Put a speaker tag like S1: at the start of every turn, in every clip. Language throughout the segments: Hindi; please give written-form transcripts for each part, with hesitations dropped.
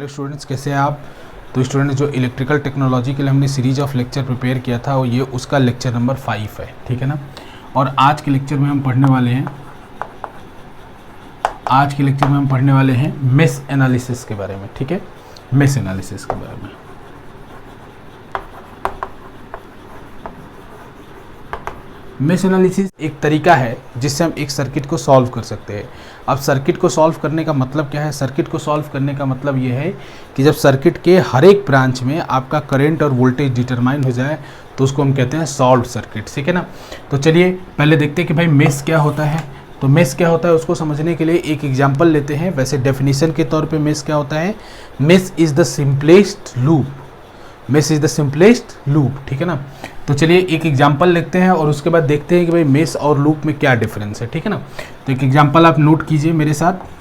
S1: हेलो स्टूडेंट्स, कैसे हैं आप। तो स्टूडेंट्स, जो इलेक्ट्रिकल टेक्नोलॉजी के लिए हमने सीरीज ऑफ लेक्चर प्रिपेयर किया था वो ये उसका लेक्चर नंबर 5 है, ठीक है ना। और आज के लेक्चर में हम पढ़ने वाले हैं मेश एनालिसिस के बारे में, ठीक है, मेश एनालिसिस के बारे में। मेश एनालिसिस एक तरीका है जिससे हम एक सर्किट को सॉल्व कर सकते हैं। अब सर्किट को सॉल्व करने का मतलब क्या है? सर्किट को सॉल्व करने का मतलब ये है कि जब सर्किट के हर एक ब्रांच में आपका करंट और वोल्टेज डिटरमाइन हो जाए तो उसको हम कहते हैं सॉल्व्ड सर्किट, ठीक है ना। तो चलिए पहले देखते हैं कि भाई मेश क्या होता है। तो मेश क्या होता है उसको समझने के लिए एक एग्जाम्पल लेते हैं। वैसे डेफिनेशन के तौर पर मेश क्या होता है? Mesh is the simplest loop. Mesh is the simplest loop, ठीक है ना। तो चलिए एक एग्जांपल लिखते हैं और उसके बाद देखते हैं कि भाई मेश और लूप में क्या डिफरेंस है, ठीक है ना। तो एक एग्जांपल आप नोट कीजिए मेरे साथ।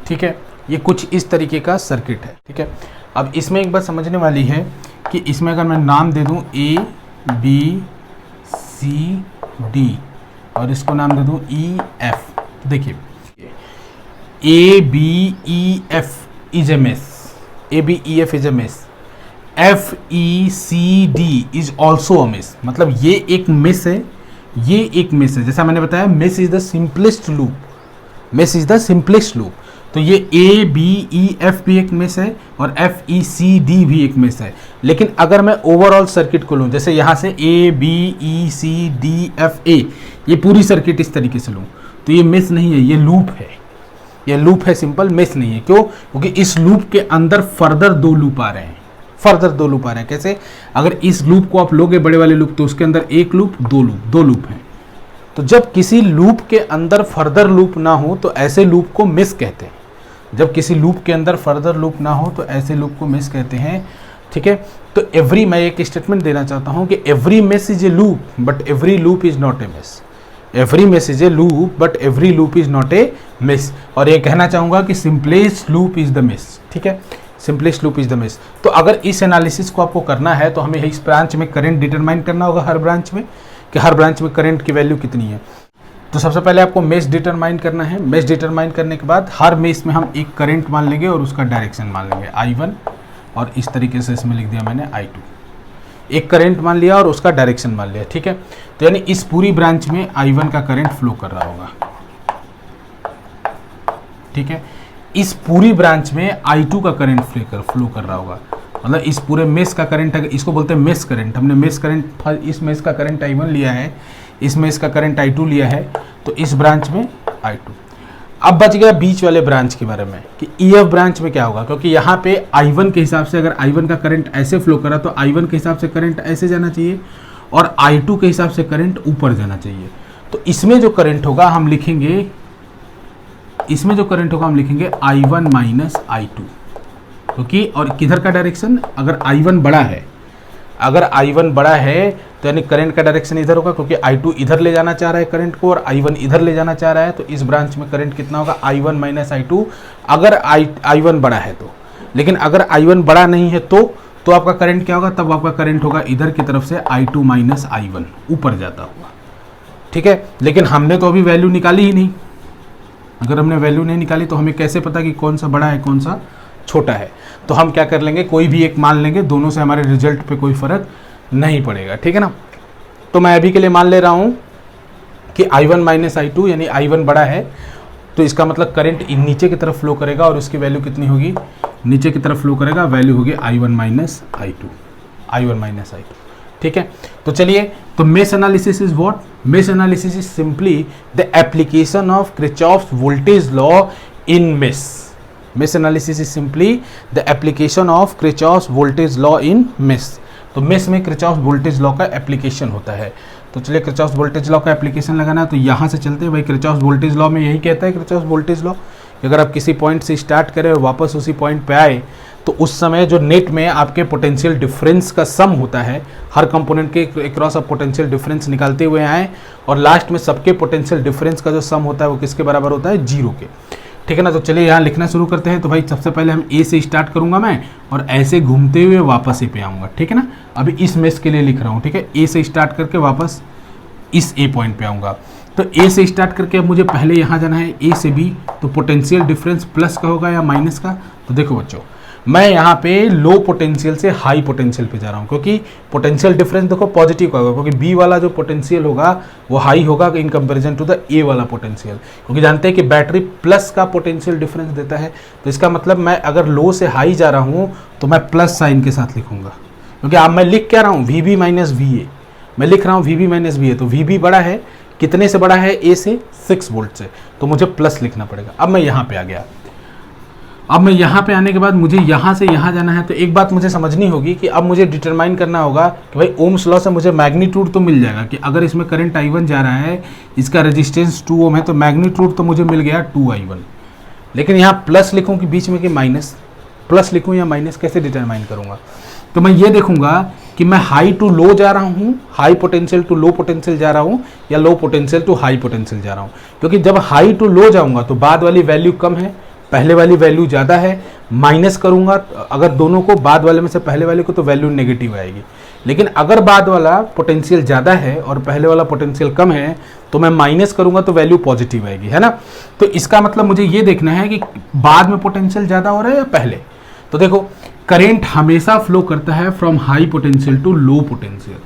S1: ठीक है, ये कुछ इस तरीके का सर्किट है, ठीक है। अब इसमें एक बात समझने वाली है कि इसमें अगर मैं नाम दे दूं A B C D और इसको नाम दे दूं E F, देखिए A B E F is a mesh, A B E F is a mesh, F E C D is also a mesh. मतलब ये एक मेश है, ये एक मेश है। जैसा मैंने बताया mesh is the simplest loop, mesh is the simplest loop. तो ये A B E F भी एक मेश है और F E C D भी एक मेश है। लेकिन अगर मैं ओवरऑल सर्किट को लूँ, जैसे यहाँ से A B E C D F A, ये पूरी सर्किट इस तरीके से लूँ, तो ये मेश नहीं है, ये लूप है। ये लूप है, सिंपल मेश नहीं है। क्यों? क्योंकि इस लूप के अंदर फर्दर दो लूप आ रहे हैं, फर्दर दो लूप आ रहे हैं। कैसे? अगर इस लूप को आप लोगे बड़े वाले लूप, तो उसके अंदर एक लूप, दो लूप हैं। तो जब किसी लूप के अंदर फर्दर लूप ना हो तो ऐसे लूप को मेश कहते हैं। जब किसी लूप के अंदर फर्दर लूप ना हो तो ऐसे लूप को मेश कहते हैं, ठीक है। तो मैं एक स्टेटमेंट देना चाहता हूं कि every mesh is a loop but every loop is not a mesh. Every mesh is a loop but every loop is not a mesh. और ये कहना चाहूंगा कि simplest loop is the mesh, ठीक है, simplest loop is the mesh. तो अगर इस एनालिसिस को आपको करना है तो हमें इस ब्रांच में करंट डिटरमाइन करना होगा, हर ब्रांच में, कि हर ब्रांच में करंट की वैल्यू कितनी है। तो सबसे पहले आपको मेश डिटरमाइन करना है। मेश डिटरमाइन करने के बाद हर मेश में हम एक करंट मान लेंगे और उसका डायरेक्शन मान लेंगे I1, और इस तरीके से इसमें लिख दिया मैंने I2। एक करंट मान लिया और उसका डायरेक्शन मान लिया, ठीक है। तो यानी इस पूरी ब्रांच में I1 का करंट फ्लो कर रहा होगा, ठीक है। इस पूरी ब्रांच में I2 का करंट फ्लो कर रहा होगा। मतलब इस पूरे मेश का करंट, अगर इसको बोलते हैं मेश करंट, हमने मेश करंट, इस मेश का करंट I1 लिया है, इस मेश का करंट I2 लिया है, तो इस ब्रांच में I2। अब बच गया बीच वाले ब्रांच के बारे में कि EF ब्रांच में क्या होगा, क्योंकि यहाँ पे I1 के हिसाब से, अगर I1 का करंट ऐसे फ्लो करा तो I1 के हिसाब से करंट ऐसे जाना चाहिए और I2 के हिसाब से करंट ऊपर जाना चाहिए। तो इसमें जो करंट होगा हम लिखेंगे, I1 माइनस I2, क्योंकि और किधर का डायरेक्शन, अगर I1 बड़ा है, तो यानी करंट का डायरेक्शन इधर होगा, क्योंकि I2 इधर ले जाना चाह रहा है करंट को और I1 इधर ले जाना चाह रहा है। तो इस ब्रांच में करंट कितना होगा? I1 माइनस I2, अगर I1 बड़ा है तो। लेकिन अगर I1 बड़ा नहीं है तो आपका करंट क्या होगा? तब आपका करंट होगा इधर की तरफ से I2 माइनस I1, ऊपर जाता हुआ, ठीक है। लेकिन हमने तो अभी वैल्यू निकाली ही नहीं। अगर हमने वैल्यू नहीं निकाली तो हमें कैसे पता कि कौन सा बड़ा है कौन सा छोटा है? तो हम क्या कर लेंगे, कोई भी एक मान लेंगे, दोनों से हमारे रिजल्ट पे कोई फर्क नहीं पड़ेगा, ठीक है ना। तो मैं अभी के लिए मान ले रहा हूं कि I1 माइनस I2, यानी I1 बड़ा है तो इसका मतलब करंट नीचे की तरफ फ्लो करेगा और उसकी वैल्यू कितनी होगी? नीचे की तरफ फ्लो करेगा, वैल्यू होगी I1 माइनस I2, ठीक है। तो चलिए, तो mesh analysis is what? Mesh analysis is simply the application of Kirchhoff's voltage law in mesh. Mesh analysis is simply the application of Kirchhoff's voltage law in mesh. तो मेश में किरचॉफ्स वोल्टेज लॉ का एप्लीकेशन होता है। तो चलिए किरचॉफ्स वोल्टेज लॉ का एप्लीकेशन लगाना है, तो यहाँ से चलते हैं भाई। किरचॉफ्स वोल्टेज लॉ में यही कहता है किरचॉफ्स वोल्टेज लॉ कि अगर आप किसी पॉइंट से स्टार्ट करें और वापस उसी पॉइंट पे आए तो तो उस समय जो नेट में आपके पोटेंशियल डिफरेंस का सम होता है, हर कंपोनेंट के अक्रॉस आप पोटेंशियल डिफरेंस निकालते हुए आए और लास्ट में सबके पोटेंशियल डिफरेंस का जो सम होता है वो किसके बराबर होता है, 0 के। ठीक है ना। तो चलिए यहाँ लिखना शुरू करते हैं। तो भाई सबसे पहले हम ए से स्टार्ट करूंगा मैं और ऐसे घूमते हुए वापस ए पे आऊँगा। ठीक है ना। अभी इस मेष के लिए लिख रहा हूँ। ठीक है, ए से स्टार्ट करके वापस इस ए पॉइंट पे आऊँगा। तो ए से स्टार्ट करके अब मुझे पहले यहाँ जाना है ए से बी। तो पोटेंशियल डिफरेंस प्लस का होगा या माइनस का। तो देखो बच्चों, मैं यहाँ पे लो पोटेंशियल से हाई पोटेंशियल पे जा रहा हूँ, क्योंकि पोटेंशियल डिफरेंस देखो पॉजिटिव का होगा, क्योंकि बी वाला जो पोटेंशियल होगा वो हाई होगा in comparison to the A वाला पोटेंशियल, क्योंकि जानते हैं कि बैटरी प्लस का पोटेंशियल डिफरेंस देता है। तो इसका मतलब मैं अगर लो से हाई जा रहा हूँ तो मैं प्लस साइन के साथ लिखूंगा, क्योंकि अब मैं लिख क्या रहा हूँ, V B minus V A. मैं लिख रहा हूँ V B minus V A. तो वी बी बड़ा है, कितने से बड़ा है, ए से, 6 वोल्ट से, तो मुझे प्लस लिखना पड़ेगा। अब मैं यहाँ पे आ गया। अब मैं यहाँ पे आने के बाद मुझे यहाँ से यहाँ जाना है। तो एक बात मुझे समझनी होगी कि अब मुझे डिटरमाइन करना होगा कि भाई ओम्स लॉ से मुझे मैग्नीट्यूड तो मिल जाएगा कि अगर इसमें करंट I1 जा रहा है, इसका रेजिस्टेंस 2 ओम है, तो मैग्नीट्यूड तो मुझे मिल गया 2I1। लेकिन यहाँ प्लस लिखूँ कि बीच में कि माइनस, प्लस लिखूँ या माइनस, कैसे डिटरमाइन करूँगा। तो मैं ये देखूंगा कि मैं हाई टू लो जा रहा हूँ, high potential to low potential जा रहा हूँ, या low potential to high potential जा रहा हूँ। क्योंकि जब हाई टू लो जाऊँगा तो बाद वाली वैल्यू कम है, पहले वाली वैल्यू ज़्यादा है। माइनस करूँगा अगर दोनों को, बाद वाले में से पहले वाले को, तो वैल्यू नेगेटिव आएगी। लेकिन अगर बाद वाला पोटेंशियल ज़्यादा है और पहले वाला पोटेंशियल कम है तो मैं माइनस करूँगा तो वैल्यू पॉजिटिव आएगी, है ना। तो इसका मतलब मुझे ये देखना है कि बाद में पोटेंशियल ज़्यादा हो रहा है या पहले। तो देखो, करंट हमेशा फ्लो करता है from high potential to low potential,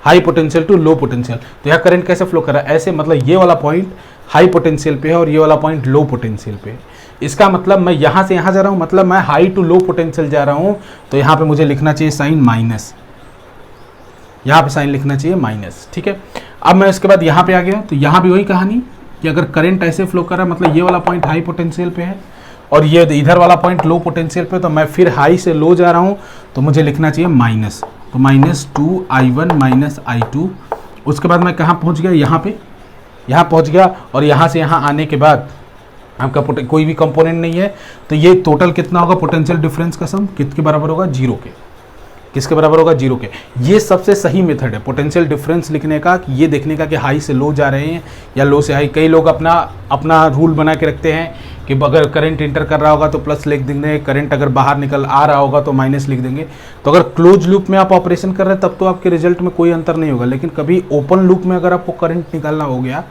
S1: high potential to low potential. तो यहाँ करंट कैसे फ्लो कर रहा है, ऐसे, मतलब ये वाला पॉइंट हाई पोटेंशियल पे है और ये वाला पॉइंट लो पोटेंशियल पे है। इसका मतलब मैं यहाँ से यहाँ जा रहा हूँ, मतलब मैं हाई टू लो पोटेंशियल जा रहा हूँ। तो यहाँ पे मुझे लिखना चाहिए साइन माइनस, यहाँ पे साइन लिखना चाहिए माइनस। ठीक है। अब मैं इसके बाद यहाँ पे आ गया। तो यहाँ भी वही कहानी कि अगर करंट ऐसे फ्लो कर रहा है, मतलब ये वाला पॉइंट हाई पोटेंशियल पे है और ये इधर वाला पॉइंट लो पोटेंशियल पे, तो मैं फिर हाई से लो जा रहा हूँ, तो मुझे लिखना चाहिए माइनस। तो माइनस 2I1 माइनस I2। उसके बाद मैं कहाँ पहुँच गया, यहाँ पे, यहाँ पहुँच गया। और यहाँ से यहाँ आने के बाद आपका कोई भी कंपोनेंट नहीं है, तो ये टोटल कितना होगा, पोटेंशियल डिफरेंस का सम किसके बराबर होगा, 0 के। किसके बराबर होगा, 0 के। ये सबसे सही मेथड है पोटेंशियल डिफरेंस लिखने का, कि ये देखने का कि हाई से लो जा रहे हैं या लो से हाई। कई लोग अपना रूल बना के रखते हैं कि अगर करंट इंटर कर रहा होगा तो प्लस लिख देंगे, करंट अगर बाहर निकल आ रहा होगा तो माइनस लिख देंगे। तो अगर क्लोज लूप में आप ऑपरेशन कर रहे हैं तब तो आपके रिजल्ट में कोई अंतर नहीं होगा। लेकिन कभी ओपन लूप में अगर आपको करंट निकालना हो गया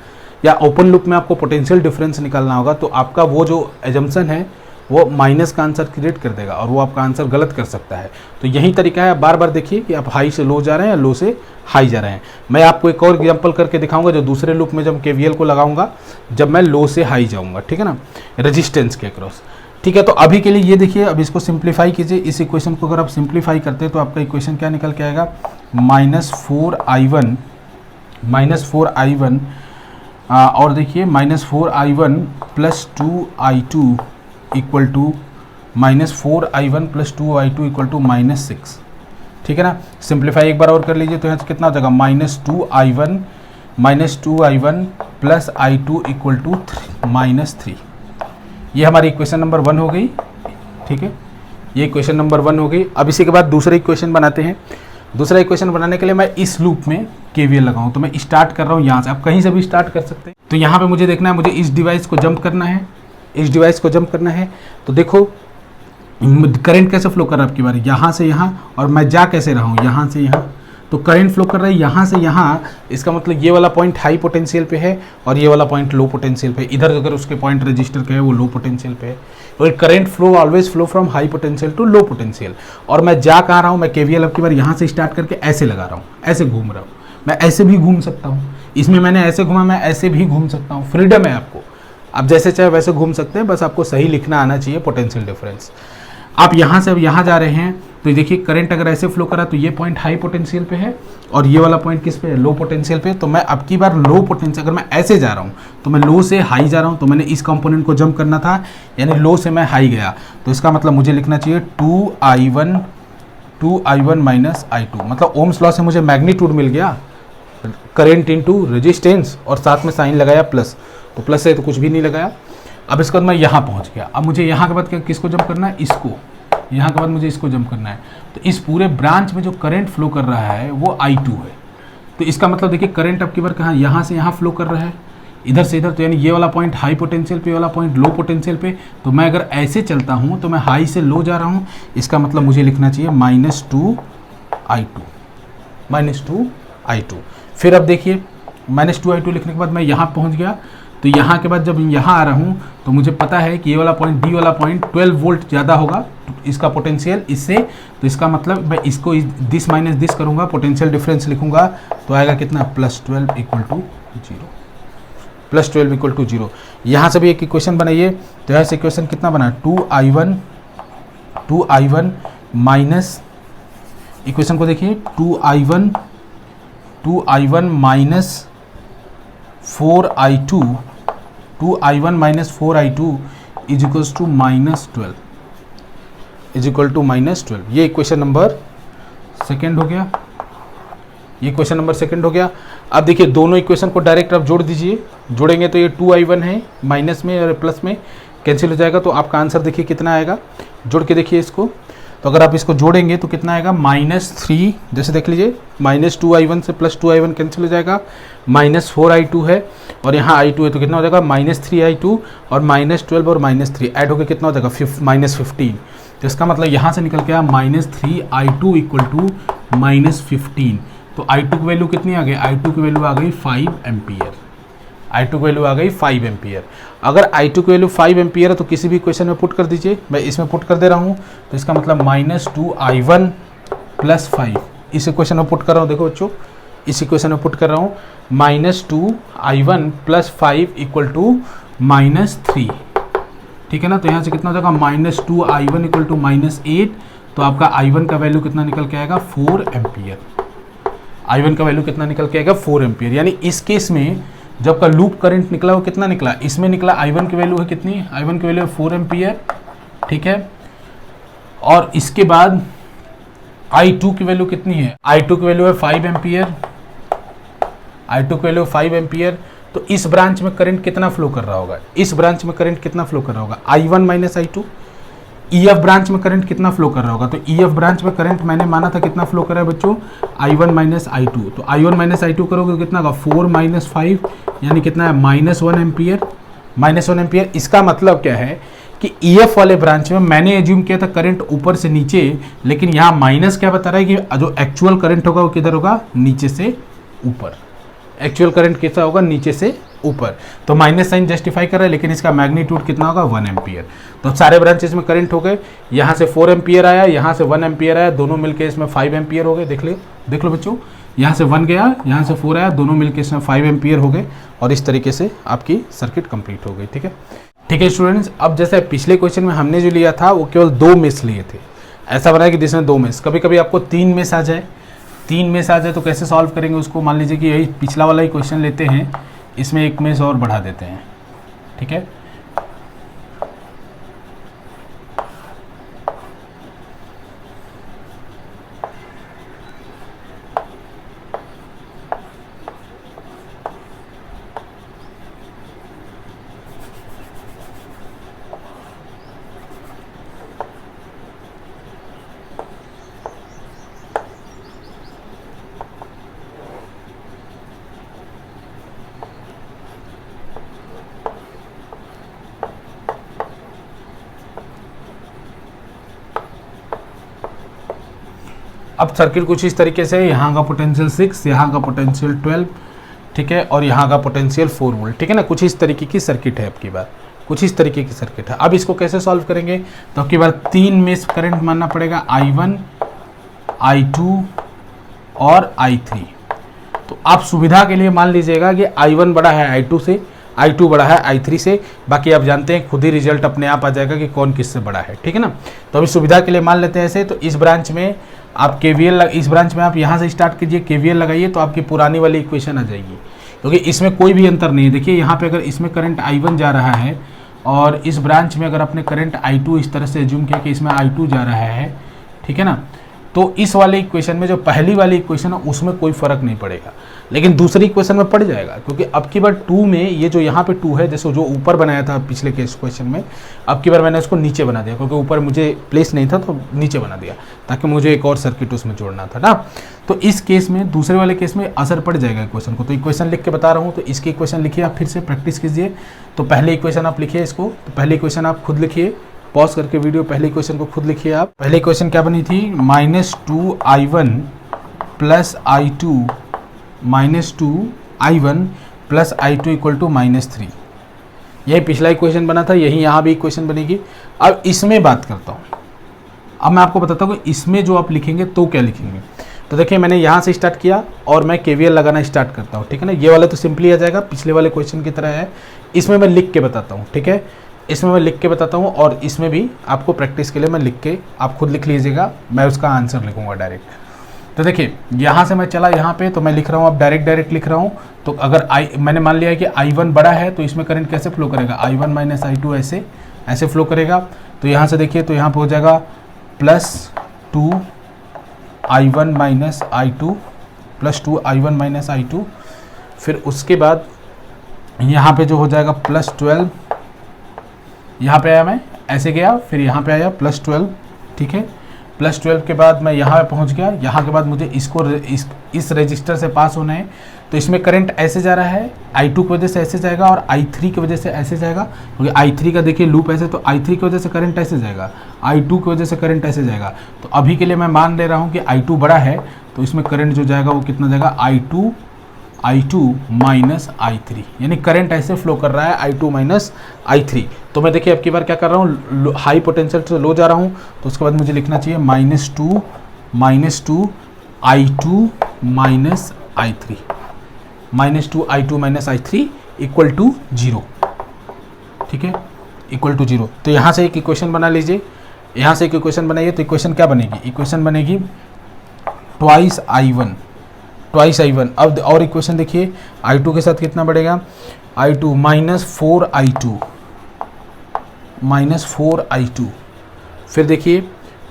S1: या ओपन लूप में आपको पोटेंशियल डिफरेंस निकालना होगा, तो आपका वो जो एजम्पशन है वो माइनस का आंसर क्रिएट कर देगा और वो आपका आंसर गलत कर सकता है। तो यही तरीका है, बार बार देखिए कि आप हाई से लो जा रहे हैं या लो से हाई जा रहे हैं। मैं आपको एक और एग्जांपल करके दिखाऊंगा जो दूसरे लूप में जब केवीएल को लगाऊंगा, जब मैं लो से हाई जाऊंगा। ठीक है ना, रेजिस्टेंस के अक्रॉस। ठीक है। तो अभी के लिए ये देखिए, अब इसको सिंप्लीफाई कीजिए। इस इक्वेशन को अगर आप सिंप्लीफाई करते हैं तो आपका इक्वेशन क्या निकल के आएगा, -4I1 और देखिए -4I1 plus 2I2 equal to -4I1 plus 2I2 equal to -6। ठीक है ना। सिंप्लीफाई एक बार और कर लीजिए तो यहाँ से कितना हो जाएगा, -2I1 plus I2 equal to -3। ये हमारी इक्वेशन नंबर 1 हो गई। ठीक है, ये इक्वेशन नंबर 1 हो गई। अब इसी के बाद दूसरा इक्वेशन बनाते हैं। दूसरा इक्वेशन बनाने के लिए मैं इस लूप में केवीएल लगाऊं, तो मैं स्टार्ट कर रहा हूं यहाँ से। आप कहीं से भी स्टार्ट कर सकते हैं। तो यहाँ पे मुझे देखना है, मुझे इस डिवाइस को जंप करना है, इस डिवाइस को जंप करना है। तो देखो करंट कैसे फ्लो कर रहा है आपकी बारी, यहाँ से यहाँ, और मैं जा कैसे रहा हूँ, यहाँ से यहाँ। तो करंट फ्लो कर रहा है यहाँ से यहाँ। इसका मतलब ये वाला पॉइंट हाई पोटेंशियल पे है और ये वाला पॉइंट लो पोटेंशियल पे। इधर अगर उसके पॉइंट रजिस्टर का है वो लो पोटेंशियल पे है। और current flow always flow from high potential to low potential. और मैं जा कहाँ रहा हूँ, मैं केवीएल अब की बार यहाँ से स्टार्ट करके ऐसे लगा रहा हूँ, ऐसे घूम रहा हूँ। मैं ऐसे भी घूम सकता हूँ, इसमें मैंने ऐसे घूमा, मैं ऐसे भी घूम सकता हूँ। फ्रीडम है आपको, आप जैसे चाहे वैसे घूम सकते हैं, बस आपको सही लिखना आना चाहिए पोटेंशियल डिफरेंस। आप यहाँ से अब यहाँ जा रहे हैं तो देखिए करंट अगर ऐसे फ्लो करा तो ये पॉइंट हाई पोटेंशियल पे है और ये वाला पॉइंट किस पे है, लो पोटेंशियल पे। तो मैं अब की बार लो पोटेंशियल, अगर मैं ऐसे जा रहा हूँ तो मैं लो से हाई जा रहा हूँ, तो मैंने इस कंपोनेंट को जंप करना था, यानी लो से मैं हाई गया। तो इसका मतलब मुझे लिखना चाहिए 2I1 माइनस I2। मतलब ओम्स लॉ से मुझे मैग्नीट्यूड मिल गया, करंट इनटू रेजिस्टेंस, और साथ में साइन लगाया प्लस। तो प्लस है तो कुछ भी नहीं लगाया। अब इसके बाद मैं यहाँ पहुँच गया। अब मुझे यहाँ के बाद किसको जंप करना है, इसको। यहाँ के बाद मुझे इसको जंप करना है। तो इस पूरे ब्रांच में जो करंट फ्लो कर रहा है वो I2 है। तो इसका मतलब देखिए करंट अब की बार कहाँ, यहाँ से यहाँ फ्लो कर रहा है, इधर से इधर। तो यानी ये वाला पॉइंट हाई पोटेंशियल पे, वाला पॉइंट लो पोटेंशियल पे। तो मैं अगर ऐसे चलता हूँ तो मैं हाई से लो जा रहा हूँ, इसका मतलब मुझे लिखना चाहिए -2I2। फिर अब देखिए -2I2 लिखने के बाद मैं यहाँ पहुँच गया। तो यहाँ के बाद जब यहाँ आ रहा हूँ तो मुझे पता है कि ये वाला पॉइंट, डी वाला पॉइंट 12 वोल्ट ज़्यादा होगा इसका पोटेंशियल इससे। तो इसका मतलब मैं इसको दिस माइनस दिस करूँगा, पोटेंशियल डिफरेंस लिखूँगा तो आएगा कितना, +12 = 0। यहाँ से भी एक इक्वेशन बनाइए। तो यहाँ से इक्वेशन कितना बना, 2I1 माइनस, इक्वेशन को देखिए 2I1 minus 4I2 is equals to -12 ये इक्वेशन नंबर सेकेंड हो गया। ये क्वेश्चन नंबर सेकंड हो गया। अब देखिए दोनों इक्वेशन को डायरेक्ट आप जोड़ दीजिए, जोड़ेंगे तो ये 2I1 है माइनस में और प्लस में कैंसिल हो जाएगा। तो आपका आंसर देखिए कितना आएगा, जोड़ के देखिए इसको। तो अगर आप इसको जोड़ेंगे तो कितना आएगा, -3, जैसे देख लीजिए -2I1 से +2I1 कैंसिल हो जाएगा, -4I2 है और यहाँ I2 है तो कितना हो जाएगा -3I2 और -12 और -3 ऐड होकर कितना हो जाएगा -15। तो इसका मतलब यहाँ से निकल के आया -3I2 = -15। तो I2 की वैल्यू कितनी आ गई, I2 की वैल्यू आ गई 5 एम्पियर। I2 की वैल्यू आ गई 5 एम्पियर। अगर I2 की वैल्यू 5 एम्पियर है तो किसी भी क्वेश्चन में पुट कर दीजिए, मैं इसमें पुट कर दे रहा हूँ। तो इसका मतलब -2I1 + 5 इस इक्वेशन में पुट कर रहा हूँ। देखो बच्चों इस इक्वेशन में पुट कर रहा हूँ, -2I1 + 5 = -3, ठीक है ना। तो यहाँ से कितना हो जाएगा, -2I1 = -8। तो आपका I1 का वैल्यू कितना निकल के आएगा, 4 एम्पियर। I1 का वैल्यू कितना निकल के आएगा, 4 एम्पियर। यानी इस केस में जब का लूप करंट निकला वो कितना निकला, इसमें निकला I1 की वैल्यू है कितनी, I1 की वैल्यू है 4 एम्पियर, ठीक है। और इसके बाद I2 की वैल्यू कितनी है, I2 की वैल्यू है 5 एम्पियर, I2 की वैल्यू 5 एम्पियर। तो इस ब्रांच में करंट कितना फ्लो कर रहा होगा, इस ब्रांच में करंट कितना फ्लो कर रहा होगा, I1 - I2। EF ब्रांच में करंट कितना फ्लो कर रहा होगा, तो EF ब्रांच में करंट मैंने माना था कितना फ्लो कर रहा है बच्चों, I1 - I2। तो I1 - I2 करोगे कितना होगा, 4 - 5 यानी कितना है, -1 एम्पियर। -1 एम्पियर इसका मतलब क्या है कि EF वाले ब्रांच में मैंने एज्यूम किया था करंट ऊपर से नीचे, लेकिन यहाँ माइनस क्या बता रहा है कि जो एक्चुअल करंट होगा वो किधर होगा, नीचे से ऊपर। एक्चुअल करंट कैसा होगा, नीचे से ऊपर। तो माइनस साइन जस्टिफाई कर रहा है, लेकिन इसका मैग्नीट्यूड कितना होगा, 1 एम्पियर। तो सारे ब्रांचेस में करंट हो गए, यहाँ से 4 एम्पियर आया, यहाँ से 1 एम्पियर आया, दोनों मिलके इसमें 5 एम्पियर हो गए। देख लो बच्चों, यहाँ से 1 गया, यहाँ से 4 आया, दोनों मिलके इसमें 5 एम्पियर हो गए और इस तरीके से आपकी सर्किट कंप्लीट हो गई। ठीक है स्टूडेंट्स। अब जैसे पिछले क्वेश्चन में हमने जो लिया था वो केवल 2 मेष लिए थे, ऐसा बनाया कि जिसमें 2 मेष, कभी कभी आपको 3 मेष आ जाए, 3 मेष आ जाए तो कैसे सॉल्व करेंगे उसको। मान लीजिए कि यही पिछला वाला ही क्वेश्चन लेते हैं, इसमें 1 मेष और बढ़ा देते हैं, ठीक है। अब सर्किट कुछ इस तरीके से, यहाँ का पोटेंशियल 6, यहाँ का पोटेंशियल 12, ठीक है, और यहाँ का पोटेंशियल 4 वोल्ट, ठीक है ना। कुछ इस तरीके की सर्किट है आपकी बार, कुछ इस तरीके की सर्किट है। अब इसको कैसे सॉल्व करेंगे, तो आपकी बार 3 मेष करंट मानना पड़ेगा, I1, I2 और I3। तो आप सुविधा के लिए मान लीजिएगा कि I1 बड़ा है I2 से, I2 बड़ा है I3 से, बाकी आप जानते हैं खुद ही रिजल्ट अपने आप आ जाएगा कि कौन किससे बड़ा है, ठीक है ना। तो अभी सुविधा के लिए मान लेते हैं ऐसे। तो इस ब्रांच में आप KVL, इस ब्रांच में आप यहाँ से स्टार्ट कीजिए, KVL लगाइए तो आपकी पुरानी वाली इक्वेशन आ जाएगी, क्योंकि इसमें कोई भी अंतर नहीं है। देखिए यहाँ पे अगर इसमें करंट I1 जा रहा है और इस ब्रांच में अगर आपने करंट I2 इस तरह से एज्यूम किया कि इसमें I2 जा रहा है, ठीक है ना, तो इस वाले इक्वेशन में जो पहली वाली इक्वेशन है उसमें कोई फर्क नहीं पड़ेगा, लेकिन दूसरी इक्वेशन में पड़ जाएगा, क्योंकि अब की बार 2 में ये जो यहाँ पे 2 है, जैसे जो ऊपर बनाया था पिछले केस क्वेश्चन में, अब की बार मैंने उसको नीचे बना दिया, क्योंकि ऊपर मुझे प्लेस नहीं था तो नीचे बना दिया, ताकि मुझे एक और सर्किट उसमें जोड़ना था ना। तो इस केस में, दूसरे वाले केस में असर पड़ जाएगा इक्वेशन को। तो इक्वेशन लिख के बता रहा हूँ, तो इसकी इक्वेशन लिखिए, आप फिर से प्रैक्टिस कीजिए। तो पहले इक्वेशन आप लिखिए इसको, तो पहले इक्वेशन आप खुद लिखिए, पॉज करके वीडियो, पहले इक्वेशन को खुद लिखिए आप। पहले इक्वेशन क्या बनी थी, -2i1 plus i2 -2i1 plus i2 equal to -3। यही पिछला इक्वेशन बना था, यही यहाँ भी इक्वेशन बनेगी। अब इसमें बात करता हूँ, अब मैं आपको बताता हूँ कि इसमें जो आप लिखेंगे तो क्या लिखेंगे। तो देखिए मैंने यहाँ से स्टार्ट किया और मैं KVL लगाना स्टार्ट करता हूँ, ठीक है ना। ये वाला तो सिंपली आ जाएगा, पिछले वाले क्वेश्चन की तरह है। इसमें मैं लिख के बताता हूँ, ठीक है, इसमें मैं लिख के बताता हूँ, और इसमें भी आपको प्रैक्टिस के लिए मैं लिख के, आप खुद लिख लीजिएगा, मैं उसका आंसर लिखूँगा डायरेक्ट। तो देखिए यहाँ से मैं चला यहाँ पे, तो मैं लिख रहा हूँ, अब डायरेक्ट लिख रहा हूँ। तो अगर मैंने मान लिया है कि I1 बड़ा है, तो इसमें करंट कैसे फ्लो करेगा, I1 माइनस I2 ऐसे फ्लो करेगा। तो यहाँ से देखिए, तो यहाँ पे हो जाएगा +2I1 minus I2 +2I1 minus I2। फिर उसके बाद यहाँ पे जो हो जाएगा +12, यहाँ पे आया, मैं ऐसे गया, फिर यहाँ पे आया +12, ठीक है। +12 के बाद मैं यहाँ पे पहुँच गया, यहाँ के बाद मुझे इसको इस रजिस्टर से पास होना है। तो इसमें करंट ऐसे जा रहा है, I2 की वजह से ऐसे जाएगा और I3 की वजह से ऐसे जाएगा, क्योंकि I3 का देखिए लूप ऐसे, तो I3 की वजह से करंट ऐसे जाएगा, I2 की वजह से करंट ऐसे जाएगा। तो अभी के लिए मैं मान ले रहा हूँ कि I2 बड़ा है, तो इसमें करंट जो जाएगा वो कितना जाएगा, I2 माइनस I3, यानी करंट ऐसे फ्लो कर रहा है I2 माइनस I3। तो मैं देखिए अब की बार क्या कर रहा हूँ, हाई पोटेंशियल से लो जा रहा हूँ, तो उसके बाद मुझे लिखना चाहिए -2 I2 minus I3, -2 I2 minus I3 equal to 0, ठीक है, इक्वल टू 0। तो यहाँ से एक इक्वेशन बना लीजिए, यहाँ से एक इक्वेशन बनाइए। तो इक्वेशन क्या बनेगी, इक्वेशन बनेगी ट्वाइस I1। अब और इक्वेशन देखिए, I2 के साथ कितना बढ़ेगा, I2 -4I2 फिर देखिए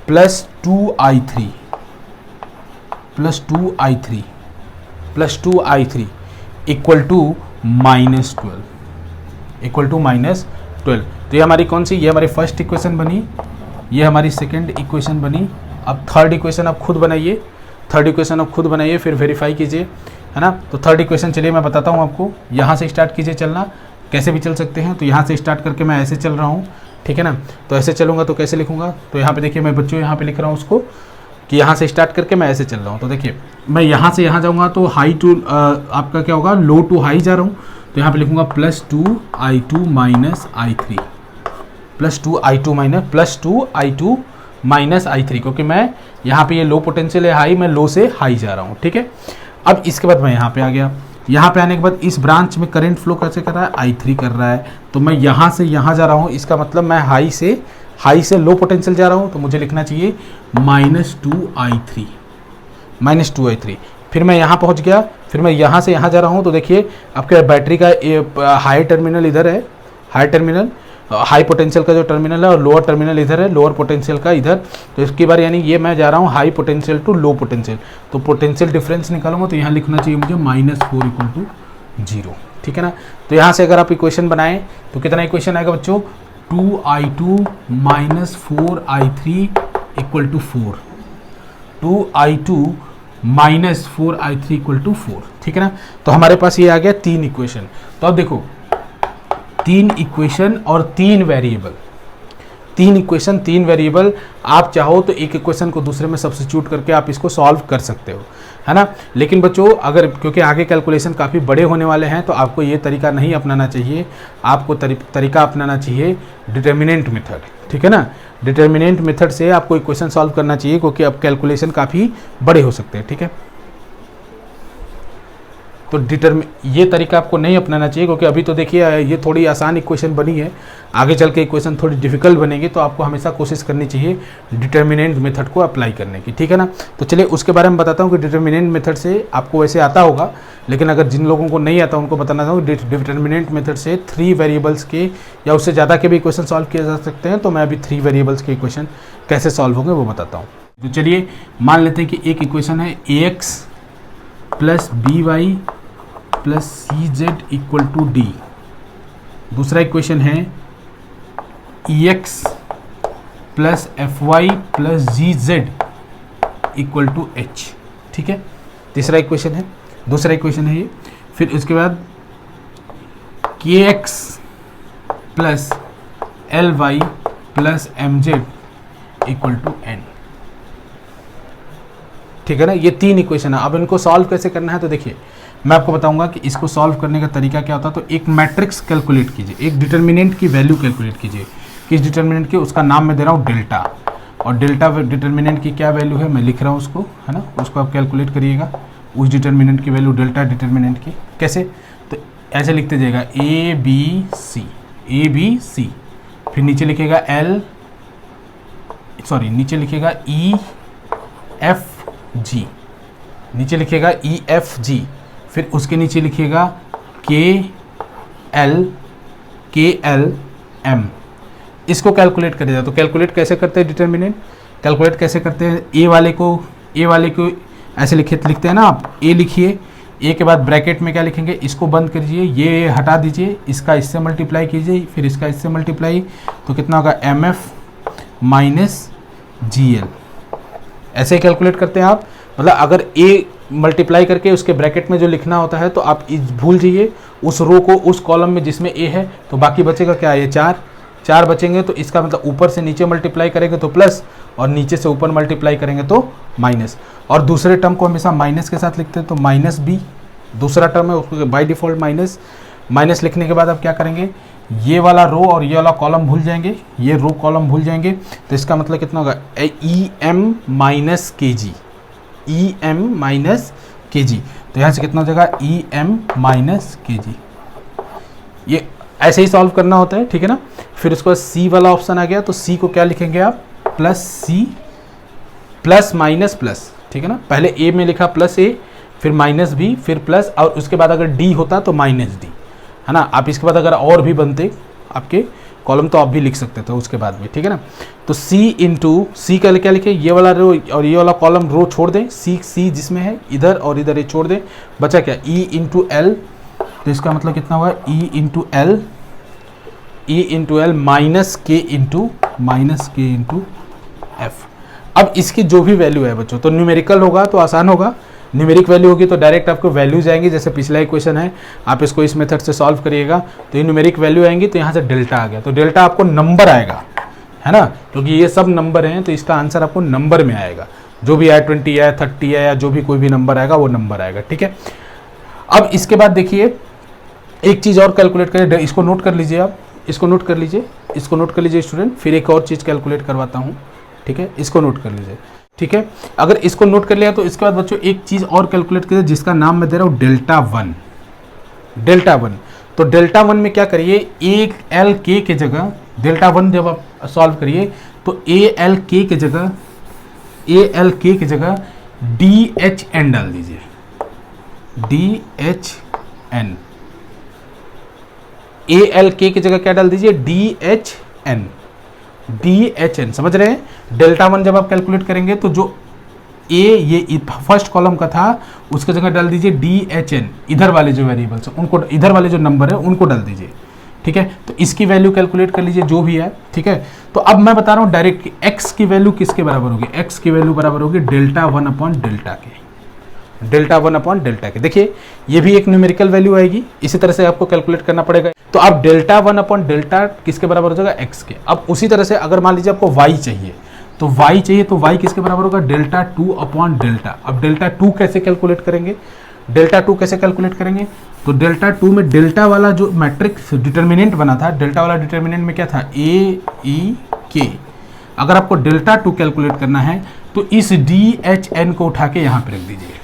S1: +2I3 इक्वल टू -12। तो ये हमारी कौन सी, ये हमारी फर्स्ट इक्वेशन बनी, ये हमारी सेकंड इक्वेशन बनी। अब थर्ड इक्वेशन आप खुद बनाइए, फिर वेरीफाई कीजिए, है ना। तो थर्ड इक्वेशन चलिए मैं बताता हूँ आपको, यहाँ से स्टार्ट कीजिए चलना, कैसे भी चल सकते हैं। तो यहाँ से स्टार्ट करके मैं ऐसे चल रहा हूँ, ठीक है ना। तो ऐसे चलूँगा तो कैसे लिखूँगा, तो यहाँ पे देखिए मैं बच्चों यहाँ पे लिख रहा हूँ उसको, कि यहाँ से स्टार्ट करके मैं ऐसे चल रहा हूँ। तो देखिए मैं यहाँ से यहाँ जाऊँगा तो हाई टू आपका क्या होगा, लो टू हाई जा रहा हूँ। तो यहाँ पे लिखूँगा +2I2 minus I3, +2I2 minus I3, क्योंकि मैं यहाँ पे ये लो पोटेंशियल है हाई, मैं लो से हाई जा रहा हूँ, ठीक है। अब इसके बाद मैं यहाँ पे आ गया, यहाँ पे आने के बाद इस ब्रांच में करंट फ्लो कैसे कर रहा है, I3 कर रहा है। तो मैं यहाँ से यहाँ जा रहा हूँ, इसका मतलब मैं हाई से लो पोटेंशियल जा रहा हूँ। तो मुझे लिखना चाहिए -2I3। फिर मैं यहाँ पहुँच गया, फिर मैं यहाँ से यहाँ जा रहा हूँ। तो देखिए आपके बैटरी का हाई टर्मिनल इधर है, हाई पोटेंशियल का जो टर्मिनल है, और लोअर टर्मिनल इधर है, लोअर पोटेंशियल का इधर। तो इसकी बार यानी ये मैं जा रहा हूँ high potential to low potential. तो पोटेंशियल डिफरेंस निकालूंगा, तो यहाँ लिखना चाहिए मुझे -4 इक्वल टू 0, ठीक है ना। तो यहाँ से अगर आप इक्वेशन बनाएं तो कितना इक्वेशन आएगा बच्चों, 2I2 minus 4I3 equal to 4, 2I2 minus 4I3 equal to 4, ठीक है ना। तो हमारे पास ये आ गया 3 इक्वेशन। तो अब देखो 3 इक्वेशन और 3 वेरिएबल, 3 इक्वेशन 3 वेरिएबल। आप चाहो तो एक इक्वेशन को दूसरे में सब्स्टिट्यूट करके आप इसको सॉल्व कर सकते हो, है ना। लेकिन बच्चों अगर, क्योंकि आगे कैलकुलेशन काफ़ी बड़े होने वाले हैं, तो आपको ये तरीका नहीं अपनाना चाहिए। आपको तरीका अपनाना चाहिए डिटर्मिनेंट मेथड, ठीक है ना। डिटर्मिनेंट मेथड से आपको इक्वेशन सॉल्व करना चाहिए, क्योंकि अब कैलकुलेशन काफ़ी बड़े हो सकते हैं, ठीक है। तो ये तरीका आपको नहीं अपनाना चाहिए, क्योंकि अभी तो देखिए ये थोड़ी आसान इक्वेशन बनी है, आगे चल के इक्वेशन थोड़ी डिफिकल्ट बनेगी। तो आपको हमेशा कोशिश करनी चाहिए डिटर्मिनेंट मेथड को अप्लाई करने की, ठीक है ना। तो चलिए उसके बारे में बताता हूँ कि डिटर्मिनेंट मेथड से आपको वैसे आता होगा, लेकिन अगर जिन लोगों को नहीं आता उनको बताना चाहूँ, डिटर्मिनेंट मेथड से 3 वेरिएबल्स के या उससे ज़्यादा के भी इक्वेशन सॉल्व किए जा सकते हैं। तो मैं अभी 3 वेरिएबल्स के इक्वेशन कैसे सॉल्व होंगे वो बताता हूँ। तो चलिए मान लेते हैं कि एक इक्वेशन है ax plus B Y plus C Z equal to D. दूसरा इक्वेशन है ex plus F Y plus G Z equal to H. ठीक है, तीसरा इक्वेशन है, दूसरा इक्वेशन है ये। फिर उसके बाद kx plus L Y plus M Z equal to N. ठीक है ना, ये तीन इक्वेशन है। अब इनको सॉल्व कैसे करना है तो देखिए मैं आपको बताऊंगा कि इसको सॉल्व करने का तरीका क्या होता है। तो एक मैट्रिक्स कैलकुलेट कीजिए, एक डिटर्मिनेंट की वैल्यू कैलकुलेट कीजिए। किस डिटर्मिनेंट की, उसका नाम मैं दे रहा हूँ डेल्टा, और डेल्टा डिटर्मिनेंट की क्या वैल्यू है मैं लिख रहा हूँ उसको, है ना, उसको आप कैलकुलेट करिएगा। उस डिटर्मिनेंट की वैल्यू डेल्टा डिटर्मिनेंट की कैसे, तो ऐसे लिखते जाएगा ए बी सी, फिर नीचे लिखेगा नीचे लिखेगा ई एफ जी, नीचे लिखेगा ई एफ जी, फिर उसके नीचे लिखेगा के एल एम। इसको कैलकुलेट करिएगा। तो कैलकुलेट कैसे करते हैं डिटर्मिनेंट, कैलकुलेट कैसे करते हैं, ए वाले को ऐसे लिखते हैं ना आप, ए लिखिए, ए के बाद ब्रैकेट में क्या लिखेंगे, इसको बंद करिए, ये हटा दीजिए, इसका इससे मल्टीप्लाई कीजिए, फिर इसका इससे मल्टीप्लाई, तो कितना होगा M F minus G L. ऐसे ही कैलकुलेट करते हैं आप। मतलब अगर ए मल्टीप्लाई करके उसके ब्रैकेट में जो लिखना होता है तो आप भूल जाइए उस रो को, उस कॉलम में जिसमें ए है, तो बाकी बचेगा क्या, ये चार बचेंगे। तो इसका मतलब ऊपर से नीचे मल्टीप्लाई करेंगे तो प्लस, और नीचे से ऊपर मल्टीप्लाई करेंगे तो माइनस। और दूसरे टर्म को हमेशा माइनस के साथ लिखते हैं, तो माइनस बी दूसरा टर्म है, उसको बाय डिफ़ॉल्ट माइनस लिखने के बाद आप क्या करेंगे, ये वाला रो और ये वाला कॉलम भूल जाएंगे, ये रो कॉलम भूल जाएंगे। तो इसका मतलब कितना होगा, ई एम माइनस के जी, ई एम माइनस के जी। तो यहाँ से कितना हो जाएगा, ई एम माइनस के जी। ये ऐसे ही सॉल्व करना होता है, ठीक है ना। फिर उसके बाद सी वाला ऑप्शन आ गया, तो सी को क्या लिखेंगे आप, plus C plus minus plus, ठीक है ना। पहले ए में लिखा प्लस ए, फिर माइनस बी, फिर प्लस, और उसके बाद अगर डी होता तो माइनस डी, है ना। आप इसके बाद अगर और भी बनते आपके कॉलम तो आप भी लिख सकते थे उसके बाद में, ठीक है ना। तो सी इंटू सी का क्या लिखे, ये वाला रो और ये वाला कॉलम रो छोड़ दें, सी जिसमें है इधर और इधर ये छोड़ दें, बचा क्या, ई इंटू एल। तो इसका मतलब कितना हुआ, ई इंटू एल माइनस के इंटू एफ। अब इसकी जो भी वैल्यू है बच्चों, तो न्यूमेरिकल होगा तो आसान होगा, न्यूमेरिक वैल्यू होगी तो डायरेक्ट आपको वैल्यूज आएंगी। जैसे पिछला इक्वेशन है, आप इसको इस मेथड से सॉल्व करिएगा तो ये न्यूमेरिक वैल्यू आएंगी, तो यहाँ से डेल्टा आ गया, तो डेल्टा आपको नंबर आएगा, है ना, क्योंकि ये सब नंबर हैं तो इसका आंसर आपको नंबर में आएगा। जो भी है 20 है 30 है या जो भी कोई भी नंबर आएगा वो नंबर आएगा, ठीक है। अब इसके बाद देखिए एक चीज़ और कैलकुलेट करें, इसको नोट कर लीजिए आप, इसको नोट कर लीजिए स्टूडेंट। फिर एक और चीज़ कैलकुलेट करवाता हूँ, ठीक है, इसको नोट कर लीजिए, ठीक है। अगर इसको नोट कर लिया तो इसके बाद बच्चों एक चीज़ और कैलकुलेट कीजिए जिसका नाम मैं दे रहा हूँ डेल्टा वन। तो डेल्टा वन में क्या करिए, एक एल के के जगह डेल्टा वन जब आप सॉल्व करिए तो ए एल के के जगह डी एच एन डाल दीजिए, DHN। ए एल के की जगह क्या डाल दीजिए, DHN, समझ रहे हैं। डेल्टा वन जब आप कैलकुलेट करेंगे तो जो ये फर्स्ट कॉलम का था उसकी जगह डाल दीजिए DHN, इधर वाले जो वेरिएबल्स हैं उनको, इधर वाले जो नंबर है उनको डाल दीजिए, ठीक है। तो इसकी वैल्यू कैलकुलेट कर लीजिए जो भी है, ठीक है। तो अब मैं बता रहा हूँ डायरेक्ट कि x की वैल्यू किसके बराबर होगी, x की वैल्यू बराबर होगी डेल्टा वन अपॉन डेल्टा के। देखिए ये भी एक न्यूमेरिकल वैल्यू आएगी, इसी तरह से आपको कैलकुलेट करना पड़ेगा। तो आप डेल्टा वन अपॉन डेल्टा किसके बराबर हो जाएगा, x के। अब उसी तरह से अगर मान लीजिए आपको y चाहिए तो y किसके बराबर होगा, डेल्टा टू अपॉन डेल्टा। अब डेल्टा टू कैसे कैलकुलेट करेंगे, तो डेल्टा टू में डेल्टा वाला जो मैट्रिक्स डिटर्मिनेंट बना था, डेल्टा वाला डिटर्मिनेंट में क्या था, AEK। अगर आपको डेल्टा टू कैलकुलेट करना है तो इस DHN को उठा के यहाँ पे रख दीजिए,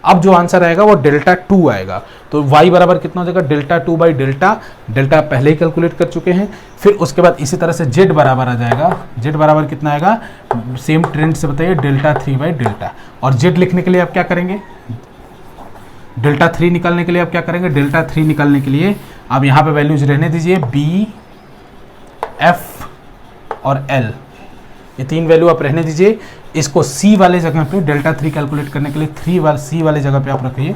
S1: अब जो आंसर आएगा वो डेल्टा टू आएगा। तो y बराबर कितना हो जाएगा, डेल्टा टू बाई डेल्टा पहले ही कैलकुलेट कर चुके हैं। फिर उसके बाद इसी तरह से z बराबर आ जाएगा, z बराबर कितना आएगा, सेम ट्रेंड से बताइए, डेल्टा थ्री बाई डेल्टा। और z लिखने के लिए आप क्या करेंगे, डेल्टा थ्री निकालने के लिए आप क्या करेंगे, डेल्टा थ्री निकालने के लिए आप यहाँ पे वैल्यूज रहने दीजिए, BF और L, ये 3 वैल्यू आप रहने दीजिए। इसको C वाले जगह पे डेल्टा 3 कैलकुलेट करने के लिए C वाले जगह पे आप रखिए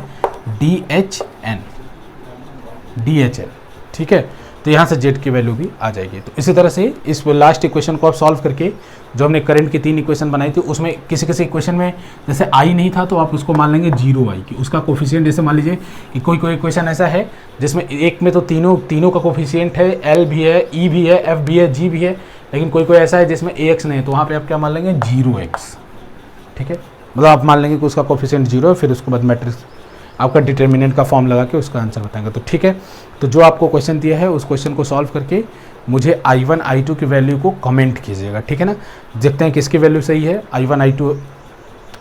S1: DHL, ठीक है। तो यहाँ से Z की वैल्यू भी आ जाएगी। तो इसी तरह से इस लास्ट इक्वेशन को आप सॉल्व करके, जो हमने करंट की 3 इक्वेशन बनाई थी उसमें किसी किसी इक्वेशन में जैसे I नहीं था तो आप उसको मान लेंगे 0I की, उसका कोफिशिएंट जैसे मान लीजिए कि कोई इक्वेशन ऐसा है जिसमें एक में तो तीनों का कोफिशिएंट है, L भी है, E भी है, F भी है, G भी है, लेकिन कोई ऐसा है जिसमें AX नहीं है, तो वहाँ पर आप क्या मान लेंगे 0x, ठीक है। मतलब आप मान लेंगे कि उसका कोफिशिएंट 0 है, फिर उसके बाद मैट्रिक्स आपका डिटर्मिनेंट का फॉर्म लगा के उसका आंसर बताएंगे। तो ठीक है, तो जो आपको क्वेश्चन दिया है उस क्वेश्चन को सॉल्व करके मुझे I1 I2 की वैल्यू को कमेंट कीजिएगा, ठीक है ना। देखते हैं किसकी वैल्यू सही है, I1 I2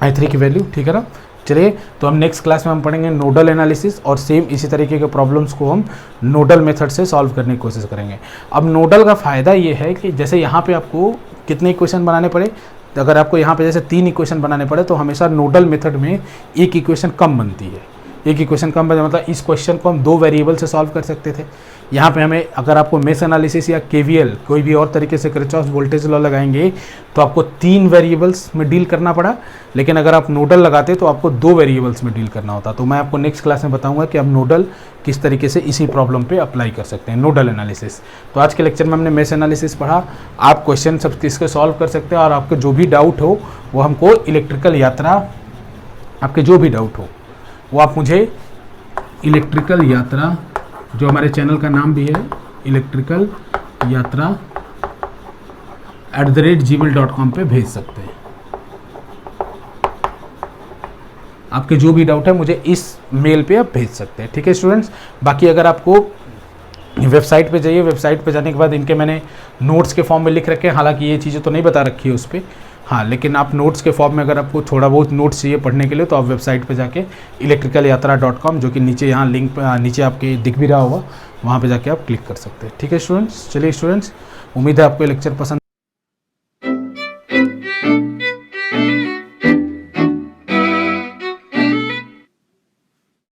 S1: I3 की वैल्यू, ठीक है ना। चलिए, तो हम नेक्स्ट क्लास में हम पढ़ेंगे नोडल एनालिसिस, और सेम इसी तरीके के प्रॉब्लम्स को हम नोडल मेथड से सॉल्व करने की कोशिश करेंगे। अब नोडल का फ़ायदा ये है कि जैसे यहाँ पे आपको कितने इक्वेशन बनाने पड़े, अगर आपको यहाँ पे जैसे 3 इक्वेशन बनाने पड़े तो हमेशा नोडल मेथड में एक इक्वेशन कम बनती है, एक इक्वेशन कम बने, मतलब इस क्वेश्चन को हम 2 वेरिएबल से सॉल्व कर सकते थे। यहाँ पे हमें अगर आपको मेश एनालिसिस या KVL कोई भी और तरीके से किरचॉफ वोल्टेज लॉ लगाएंगे तो आपको 3 वेरिएबल्स में डील करना पड़ा, लेकिन अगर आप नोडल लगाते तो आपको 2 वेरिएबल्स में डील करना होता। तो मैं आपको नेक्स्ट क्लास में बताऊंगा कि आप नोडल किस तरीके से इसी प्रॉब्लम पे अप्लाई कर सकते हैं, नोडल एनालिसिस। तो आज के लेक्चर में हमने मेश एनालिसिस पढ़ा, आप क्वेश्चन सब किसके सॉल्व कर सकते हैं, और आपके जो भी डाउट हो वो हमको इलेक्ट्रिकल यात्रा, आपके जो भी डाउट हो वो आप मुझे इलेक्ट्रिकल यात्रा, जो हमारे चैनल का नाम भी है इलेक्ट्रिकल यात्रा @gmail.com पे भेज सकते हैं। आपके जो भी डाउट है मुझे इस मेल पे आप भेज सकते हैं, ठीक है स्टूडेंट्स। बाकी अगर आपको वेबसाइट पे जाइए, वेबसाइट पे जाने के बाद इनके मैंने नोट्स के फॉर्म में लिख रखे हैं, हालांकि ये चीज़ें तो नहीं बता रखी है उस पर, हाँ, लेकिन आप नोट्स के फॉर्म में अगर आपको थोड़ा बहुत नोट्स चाहिए पढ़ने के लिए तो आप वेबसाइट पे जाके electricalYatra.com, जो कि नीचे यहाँ लिंक नीचे आपके दिख भी रहा होगा, वहाँ पे जाके आप क्लिक कर सकते हैं, ठीक है स्टूडेंट्स। चलिए स्टूडेंट्स, उम्मीद है आपको लेक्चर पसंद